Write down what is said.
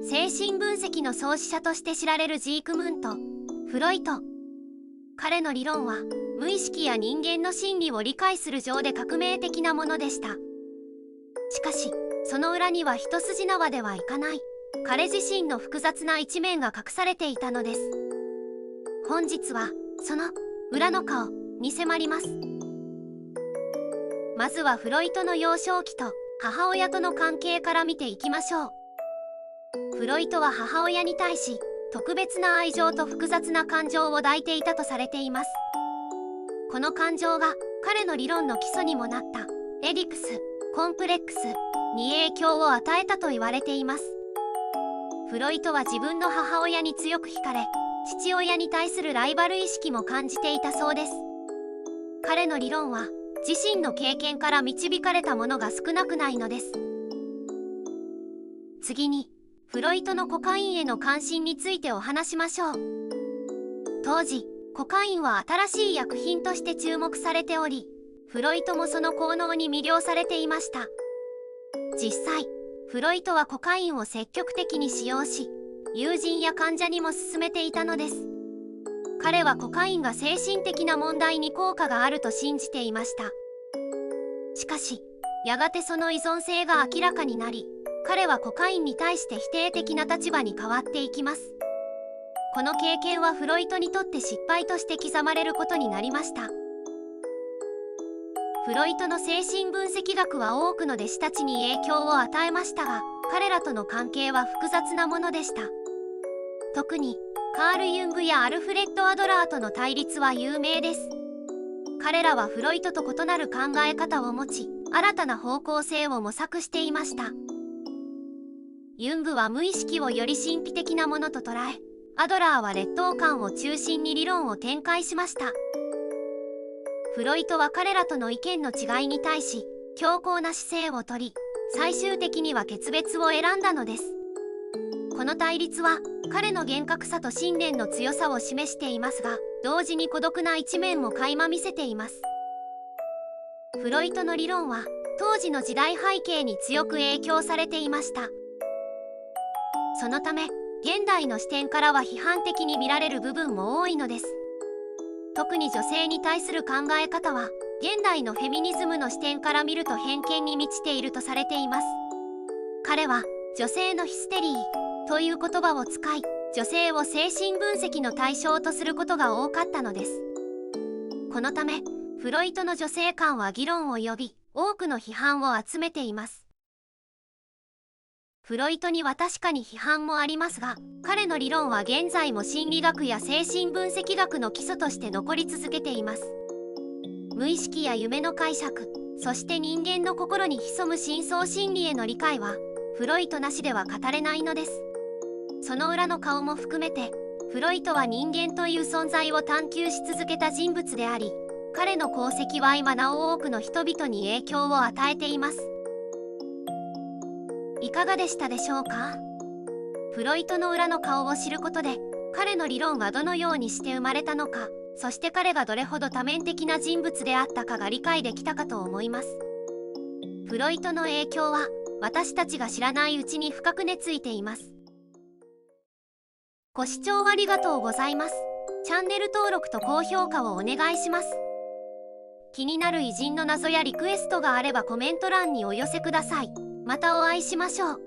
精神分析の創始者として知られるジークムント・フロイト。彼の理論は無意識や人間の心理を理解する上で革命的なものでした。しかしその裏には一筋縄ではいかない彼自身の複雑な一面が隠されていたのです。本日はその裏の顔に迫ります。まずはフロイトの幼少期と母親との関係から見ていきましょう。フロイトは母親に対し特別な愛情と複雑な感情を抱いていたとされています。この感情が彼の理論の基礎にもなったエディプス・コンプレックスに影響を与えたと言われています。フロイトは自分の母親に強く惹かれ、父親に対するライバル意識も感じていたそうです。彼の理論は自身の経験から導かれたものが少なくないのです。次にフロイトのコカインへの関心についてお話しましょう。当時コカインは新しい薬品として注目されており、フロイトもその効能に魅了されていました。実際フロイトはコカインを積極的に使用し、友人や患者にも勧めていたのです。彼はコカインが精神的な問題に効果があると信じていました。しかしやがてその依存性が明らかになり、彼はコカインに対して否定的な立場に変わっていきます。この経験はフロイトにとって失敗として刻まれることになりました。フロイトの精神分析学は多くの弟子たちに影響を与えましたが、彼らとの関係は複雑なものでした。特にカール・ユングやアルフレッド・アドラーとの対立は有名です。彼らはフロイトと異なる考え方を持ち、新たな方向性を模索していました。ユングは無意識をより神秘的なものと捉え、アドラーは劣等感を中心に理論を展開しました。フロイトは彼らとの意見の違いに対し強硬な姿勢をとり、最終的には決別を選んだのです。この対立は彼の厳格さと信念の強さを示していますが、同時に孤独な一面も垣間見せています。フロイトの理論は当時の時代背景に強く影響されていました。そのため現代の視点からは批判的に見られる部分も多いのです。特に女性に対する考え方は現代のフェミニズムの視点から見ると偏見に満ちているとされています。彼は女性のヒステリーという言葉を使い、女性を精神分析の対象とすることが多かったのです。このためフロイトの女性観は議論を呼び、多くの批判を集めています。フロイトには確かに批判もありますが、彼の理論は現在も心理学や精神分析学の基礎として残り続けています。無意識や夢の解釈、そして人間の心に潜む深層心理への理解はフロイトなしでは語れないのです。その裏の顔も含めて、フロイトは人間という存在を探求し続けた人物であり、彼の功績は今なお多くの人々に影響を与えています。いかがでしたでしょうか？フロイトの裏の顔を知ることで、彼の理論がどのようにして生まれたのか、そして彼がどれほど多面的な人物であったかが理解できたかと思います。フロイトの影響は私たちが知らないうちに深く根付いています。ご視聴ありがとうございます。チャンネル登録と高評価をお願いします。気になる偉人の謎やリクエストがあればコメント欄にお寄せください。またお会いしましょう。